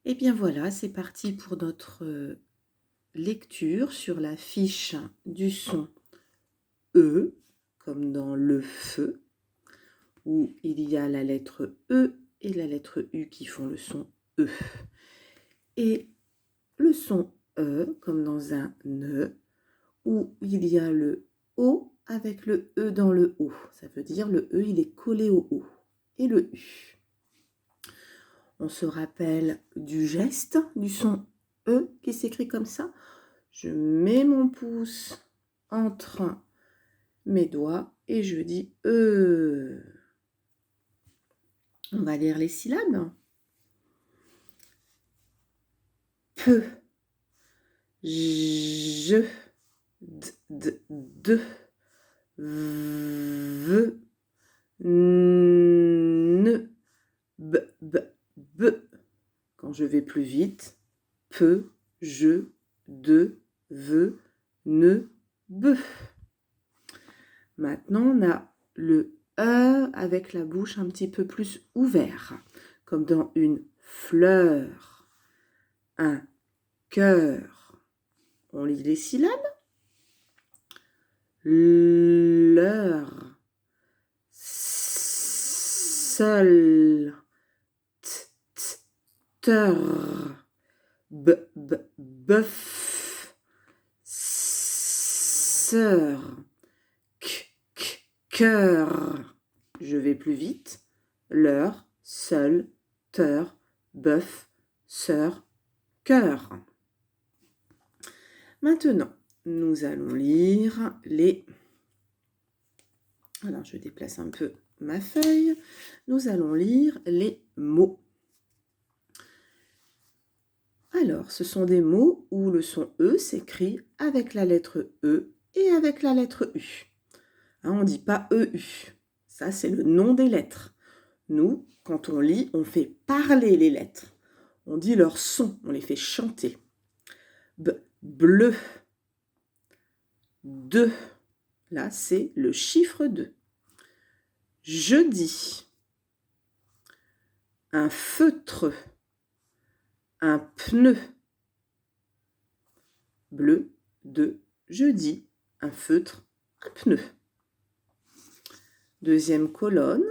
Et bien voilà, c'est parti pour notre lecture sur la fiche du son E, comme dans le feu, où il y a la lettre E et la lettre U qui font le son E. Et le son E, comme dans un ne, où il y a le O avec le E dans le O. Ça veut dire le E, il est collé au O. Et le U. On se rappelle du geste du son E qui s'écrit comme ça. Je mets mon pouce entre mes doigts et je dis E. On va lire les syllabes. Peu, je, de, ve, ne, b. Quand je vais plus vite, peu, je, de, ve, ne, be. Maintenant, on a le E avec la bouche un petit peu plus ouverte, comme dans une fleur, un cœur. On lit les syllabes. L'heure, seul, teur, bœuf, sœur, cœur. Je vais plus vite. L'heure, seul, teur, bœuf, sœur, cœur. Maintenant, nous allons lire les... Alors, je déplace un peu ma feuille. Nous allons lire les mots. Alors, ce sont des mots où le son E s'écrit avec la lettre E et avec la lettre U. Hein, on ne dit pas EU. Ça, c'est le nom des lettres. Nous, quand on lit, on fait parler les lettres. On dit leur son, on les fait chanter. Bleu. 2. Là, c'est le chiffre 2. Jeudi. Un feutre. Un pneu. Bleu, 2. Jeudi. Un feutre. Un pneu. Deuxième colonne,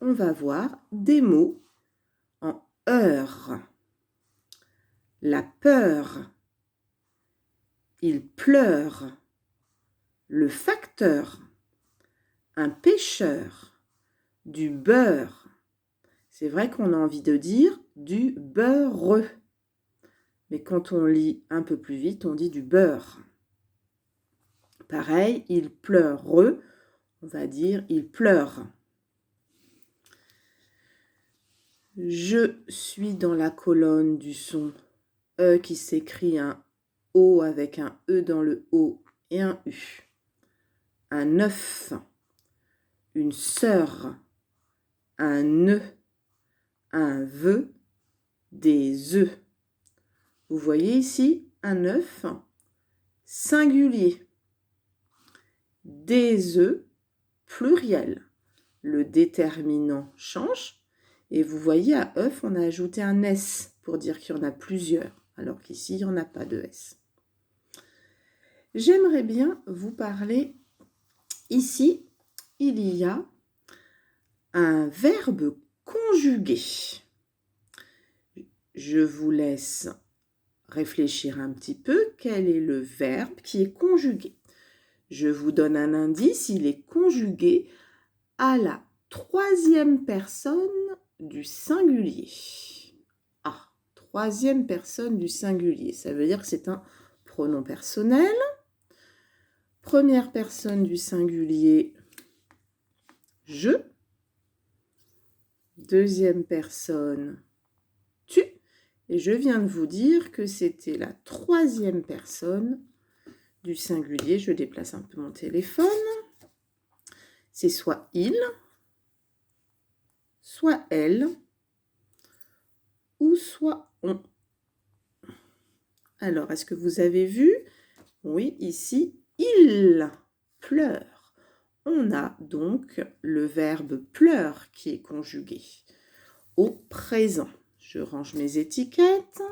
on va voir des mots en heure. La peur. Il pleure. Le facteur. Un pêcheur. Du beurre. C'est vrai qu'on a envie de dire du beurre. Mais quand on lit un peu plus vite, on dit du beurre. Pareil, il pleure. On va dire il pleure. Je suis dans la colonne du son E qui s'écrit un O avec un E dans le O et un U. Un œuf, une sœur, un nœud, un vœu, des œufs. Vous voyez ici un œuf singulier. Des œufs pluriel. Le déterminant change. Et vous voyez, à œuf, on a ajouté un S pour dire qu'il y en a plusieurs, alors qu'ici, il n'y en a pas de S. J'aimerais bien vous parler, ici, il y a un verbe conjugué. Je vous laisse réfléchir un petit peu. Quel est le verbe qui est conjugué? Je vous donne un indice, il est conjugué à la troisième personne du singulier. Ah, troisième personne du singulier, ça veut dire que c'est un pronom personnel. Première personne du singulier, je. Deuxième personne, tu. Et je viens de vous dire que c'était la troisième personne du singulier. Je déplace un peu mon téléphone. C'est soit il, soit elle, ou soit on. Alors, est-ce que vous avez vu? Oui, ici, il pleure. On a donc le verbe pleure qui est conjugué au présent. je range mes étiquettes.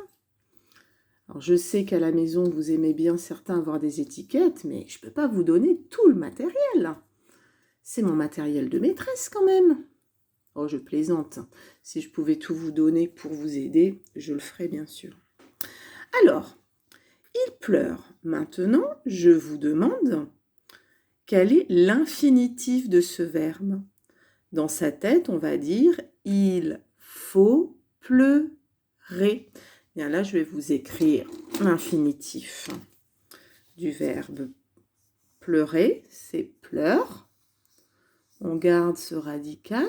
Alors, je sais qu'à la maison, vous aimez bien certains avoir des étiquettes, mais je ne peux pas vous donner tout le matériel. C'est mon matériel de maîtresse quand même. Oh, je plaisante. Si je pouvais tout vous donner pour vous aider, je le ferais bien sûr. Alors, il pleure. Maintenant, je vous demande quel est l'infinitif de ce verbe. Dans sa tête, on va dire « il faut pleurer ». Bien là, je vais vous écrire l'infinitif du verbe pleurer, c'est pleure. On garde ce radical.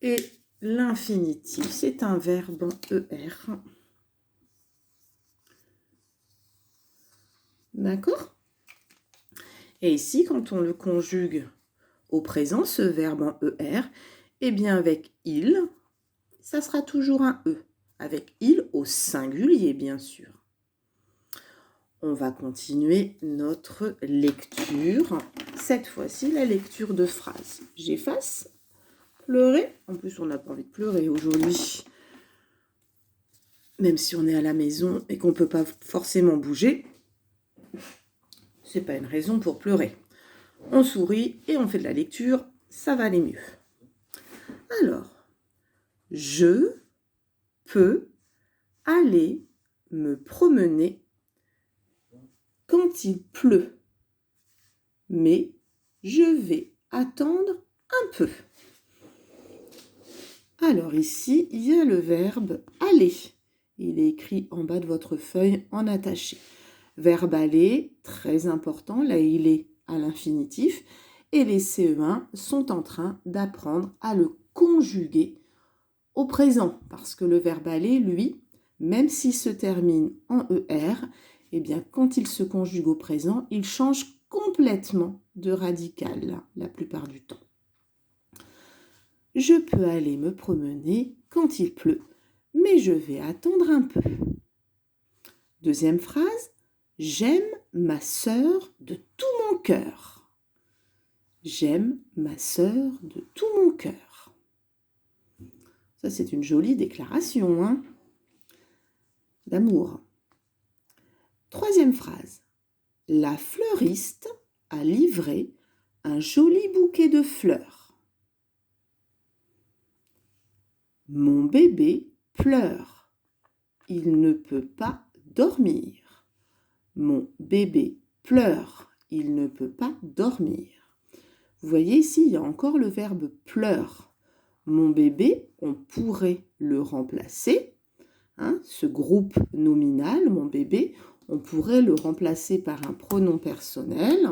Et l'infinitif, c'est un verbe en ER. D'accord? Et ici, quand on le conjugue au présent, ce verbe en ER, eh bien avec il, ça sera toujours un E. Avec il au singulier, bien sûr. On va continuer notre lecture. Cette fois-ci, la lecture de phrases. J'efface. Pleurer. En plus, on n'a pas envie de pleurer aujourd'hui. Même si on est à la maison et qu'on ne peut pas forcément bouger, c'est pas une raison pour pleurer. On sourit et on fait de la lecture, ça va aller mieux. Alors, je peux aller me promener quand il pleut, mais je vais attendre un peu. Alors ici, il y a le verbe aller. Il est écrit en bas de votre feuille en attaché. Verbe aller, très important, là il est à l'infinitif. Et les CE1 sont en train d'apprendre à le conjuguer au présent. Parce que le verbe aller, lui, même s'il se termine en ER, eh bien quand il se conjugue au présent, il change complètement de radical la plupart du temps. Je peux aller me promener quand il pleut, mais je vais attendre un peu. Deuxième phrase, j'aime ma sœur de tout mon cœur. J'aime ma sœur de tout mon cœur. Ça, c'est une jolie déclaration, hein, d'amour. Troisième phrase, la fleuriste a livré un joli bouquet de fleurs. Mon bébé pleure. Il ne peut pas dormir. Mon bébé pleure. Il ne peut pas dormir. Vous voyez ici, il y a encore le verbe pleure. Mon bébé, on pourrait le remplacer. Hein, ce groupe nominal, mon bébé, on pourrait le remplacer par un pronom personnel.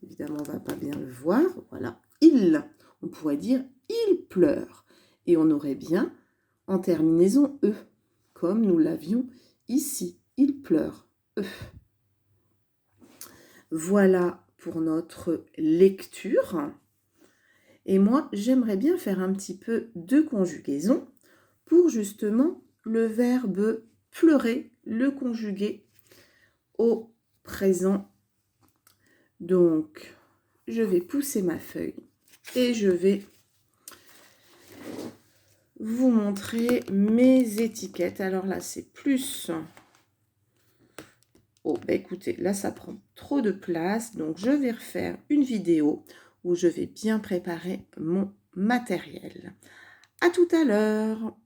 Évidemment, on ne va pas bien le voir. Voilà, il. On pourrait dire il pleure. Et on aurait bien en terminaison E, comme nous l'avions ici. Il pleure. E. Voilà pour notre lecture. Et moi, j'aimerais bien faire un petit peu de conjugaison pour justement le verbe pleurer, le conjuguer au présent. Donc, je vais pousser ma feuille et je vais vous montrer mes étiquettes. Alors là, c'est plus... Oh, bah écoutez, là, ça prend trop de place. Donc, je vais refaire une vidéo où je vais bien préparer mon matériel. À tout à l'heure.